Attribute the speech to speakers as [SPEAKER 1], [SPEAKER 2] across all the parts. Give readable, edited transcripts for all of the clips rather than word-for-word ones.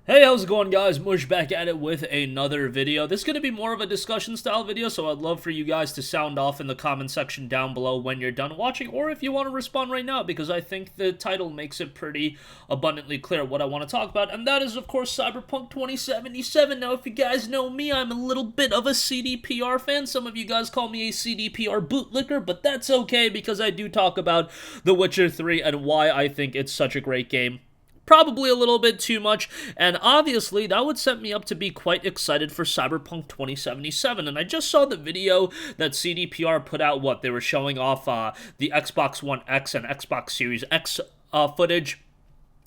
[SPEAKER 1] Hey, how's it going, guys? Mush back at it with another video. This is going to be more of a discussion style video, so I'd love for you guys to sound off in the comment section down below when you're done watching, or if you want to respond right now, because I think the title makes it pretty abundantly clear what I want to talk about, and that is, of course, CyberPunk 2077. Now, if you guys know me, I'm a little bit of a CDPR fan. Some of you guys call me a CDPR bootlicker, but that's okay, because I do talk about The Witcher 3 and why I think it's such a great game. Probably a little bit too much, and obviously that would set me up to be quite excited for Cyberpunk 2077, and I just saw the video that CDPR put out. They were showing off the Xbox One X and Xbox Series X footage,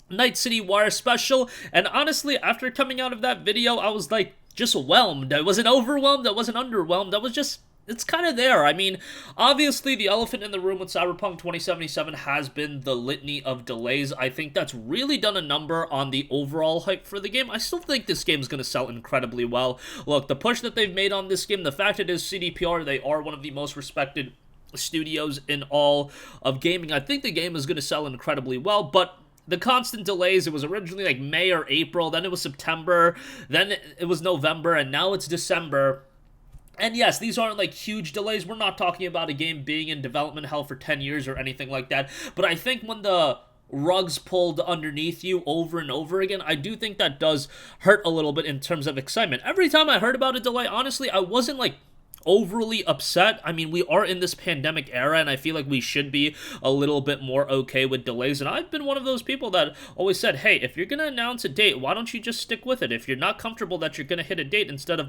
[SPEAKER 1] Night City Wire special, and honestly, after coming out of that video, I was like, just whelmed. I wasn't overwhelmed, I wasn't underwhelmed, I was just... It's kind of there. I mean, obviously, the elephant in the room with Cyberpunk 2077 has been the litany of delays. I think that's really done a number on the overall hype for the game. I still think this game is going to sell incredibly well. Look, the push that they've made on this game, the fact it is CDPR, they are one of the most respected studios in all of gaming. I think the game is going to sell incredibly well, but the constant delays, it was originally like May or April, then it was September, then it was November, and now it's December. And yes, these aren't like huge delays. We're not talking about a game being in development hell for 10 years or anything like that. But I think when the rug's pulled underneath you over and over again, I do think that does hurt a little bit in terms of excitement. Every time I heard about a delay, honestly, I wasn't like overly upset. I mean, we are in this pandemic era, and I feel like we should be a little bit more okay with delays, and I've been one of those people that always said, hey, if you're gonna announce a date, why don't you just stick with it? If you're not comfortable that you're gonna hit a date instead of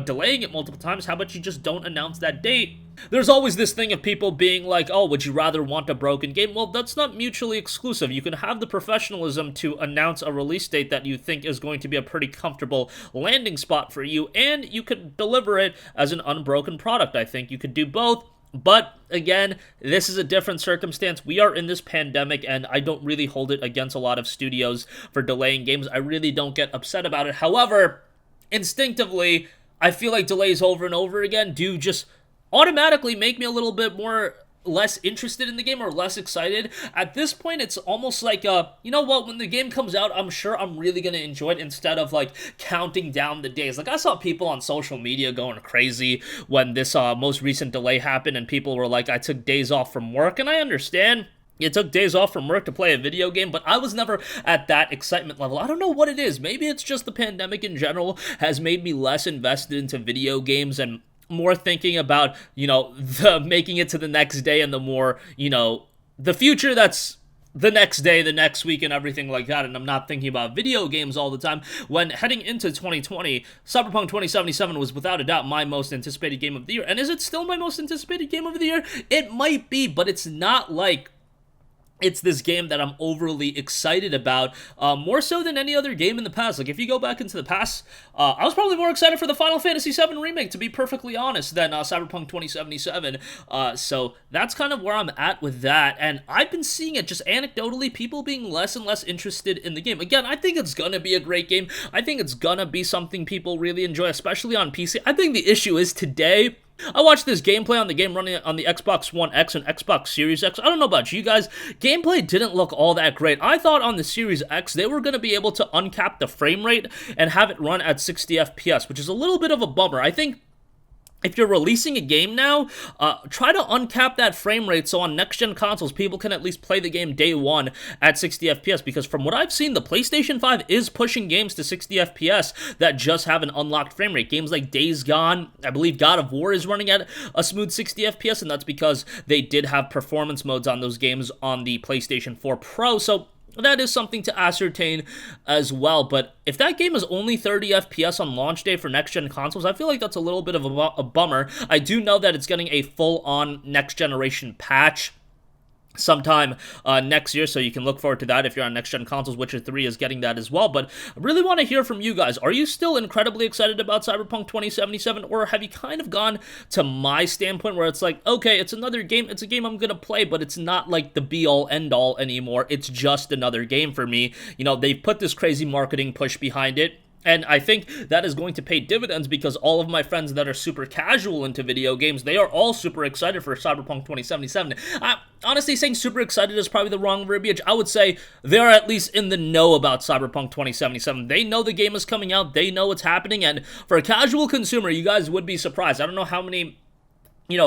[SPEAKER 1] delaying it multiple times, how about you just don't announce that date? There's always this thing of people being like, oh, would you rather want a broken game? Well, that's not mutually exclusive. You can have the professionalism to announce a release date that you think is going to be a pretty comfortable landing spot for you, and you could deliver it as an unbroken product. I think you could do both. But again, this is a different circumstance. We are in this pandemic, and I don't really hold it against a lot of studios for delaying games. I really don't get upset about it. However, instinctively, I feel like delays over and over again do just automatically make me a little bit less interested in the game or less excited. At this point, it's almost like, you know what, when the game comes out, I'm sure I'm really going to enjoy it instead of, like, counting down the days. Like, I saw people on social media going crazy when this most recent delay happened, and people were like, I took days off from work, and I understand. You took days off from work to play a video game, but I was never at that excitement level. I don't know what it is. Maybe it's just the pandemic in general has made me less invested into video games and more thinking about, the making it to the next day and the more, the future that's the next day, the next week, and everything like that, and I'm not thinking about video games all the time. When heading into 2020, Cyberpunk 2077 was without a doubt my most anticipated game of the year. And is it still my most anticipated game of the year? It might be, but it's not like it's this game that I'm overly excited about, more so than any other game in the past. Like, if you go back into the past, I was probably more excited for the Final Fantasy VII Remake, to be perfectly honest, than Cyberpunk 2077. So that's kind of where I'm at with that, and I've been seeing it just anecdotally, people being less and less interested in the game. Again, I think it's gonna be a great game. I think it's gonna be something people really enjoy, especially on PC. I think the issue is today, I watched this gameplay on the game running on the Xbox One X and Xbox Series X. I don't know about you guys, gameplay didn't look all that great. I thought on the Series X, they were going to be able to uncap the frame rate and have it run at 60 FPS, which is a little bit of a bummer. I think if you're releasing a game now, try to uncap that frame rate so on next-gen consoles, people can at least play the game day one at 60 FPS, because from what I've seen, the PlayStation 5 is pushing games to 60 FPS that just have an unlocked frame rate. Games like Days Gone, I believe God of War is running at a smooth 60 FPS, and that's because they did have performance modes on those games on the PlayStation 4 Pro, so that is something to ascertain as well. But if that game is only 30 FPS on launch day for next-gen consoles, I feel like that's a little bit of a bummer. I do know that it's getting a full-on next-generation patch sometime next year, so you can look forward to that if you're on next-gen consoles. Witcher 3 is getting that as well, but I really want to hear from you guys. Are you still incredibly excited about Cyberpunk 2077, or have you kind of gone to my standpoint where it's like, okay, it's another game, it's a game I'm gonna play, but it's not like the be-all, end-all anymore, it's just another game for me. They've put this crazy marketing push behind it, And I think that is going to pay dividends because all of my friends that are super casual into video games, they are all super excited for CyberPunk 2077. Honestly, saying super excited is probably the wrong verbiage. I would say they're at least in the know about CyberPunk 2077. They know the game is coming out. They know what's happening. And for a casual consumer, you guys would be surprised. I don't know how many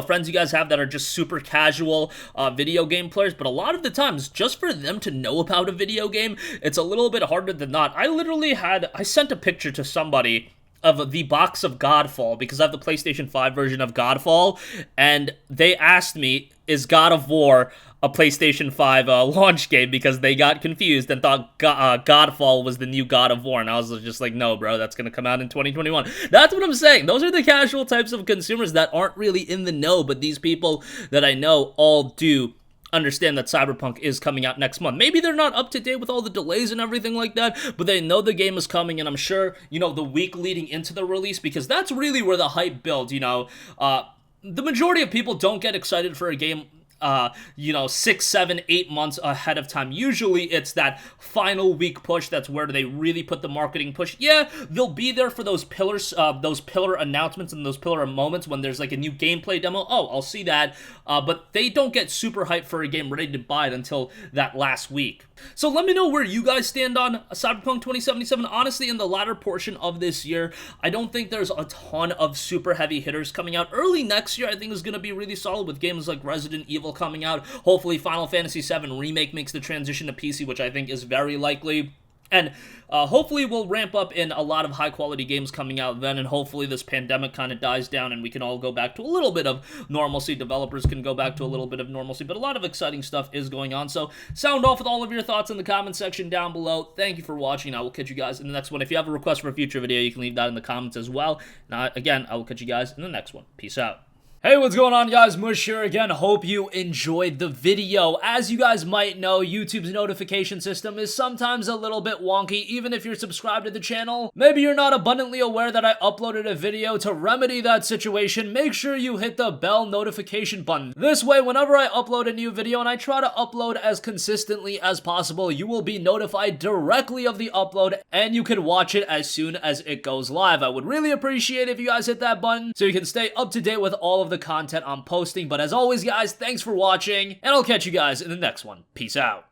[SPEAKER 1] friends you guys have that are just super casual video game players, but a lot of the times, just for them to know about a video game, it's a little bit harder than not. I sent a picture to somebody of the box of Godfall, because I have the PlayStation 5 version of Godfall, and they asked me, is God of War a PlayStation 5 launch game, because they got confused and thought Godfall was the new God of War, and I was just like, no, bro, that's gonna come out in 2021. That's what I'm saying. Those are the casual types of consumers that aren't really in the know, but these people that I know all do understand that Cyberpunk is coming out next month. Maybe they're not up to date with all the delays and everything like that, but they know the game is coming, and I'm sure, the week leading into the release, because that's really where the hype builds, the majority of people don't get excited for a game 6, 7, 8 months ahead of time. Usually it's that final week push. That's where they really put the marketing push. Yeah, they'll be there for those pillar announcements and those pillar moments when there's like a new gameplay demo. Oh, I'll see that. But they don't get super hyped for a game ready to buy it until that last week. So let me know where you guys stand on Cyberpunk 2077. Honestly, in the latter portion of this year, I don't think there's a ton of super heavy hitters coming out. Early next year, I think is going to be really solid with games like Resident Evil coming out. Hopefully, Final Fantasy VII Remake makes the transition to PC, which I think is very likely. And hopefully we'll ramp up in a lot of high-quality games coming out then, and hopefully this pandemic kind of dies down and we can all go back to a little bit of normalcy. Developers can go back to a little bit of normalcy, but a lot of exciting stuff is going on. So sound off with all of your thoughts in the comment section down below. Thank you for watching. I will catch you guys in the next one. If you have a request for a future video, you can leave that in the comments as well. Now, again, I will catch you guys in the next one. Peace out. Hey, what's going on, guys? Mush here again. Hope you enjoyed the video. As you guys might know, YouTube's notification system is sometimes a little bit wonky, even if you're subscribed to the channel. Maybe you're not abundantly aware that I uploaded a video. To remedy that situation, make sure you hit the bell notification button. This way, whenever I upload a new video, and I try to upload as consistently as possible, you will be notified directly of the upload, and you can watch it as soon as it goes live. I would really appreciate it if you guys hit that button so you can stay up to date with all of the content I'm posting. But as always, guys, thanks for watching, and I'll catch you guys in the next one. Peace out.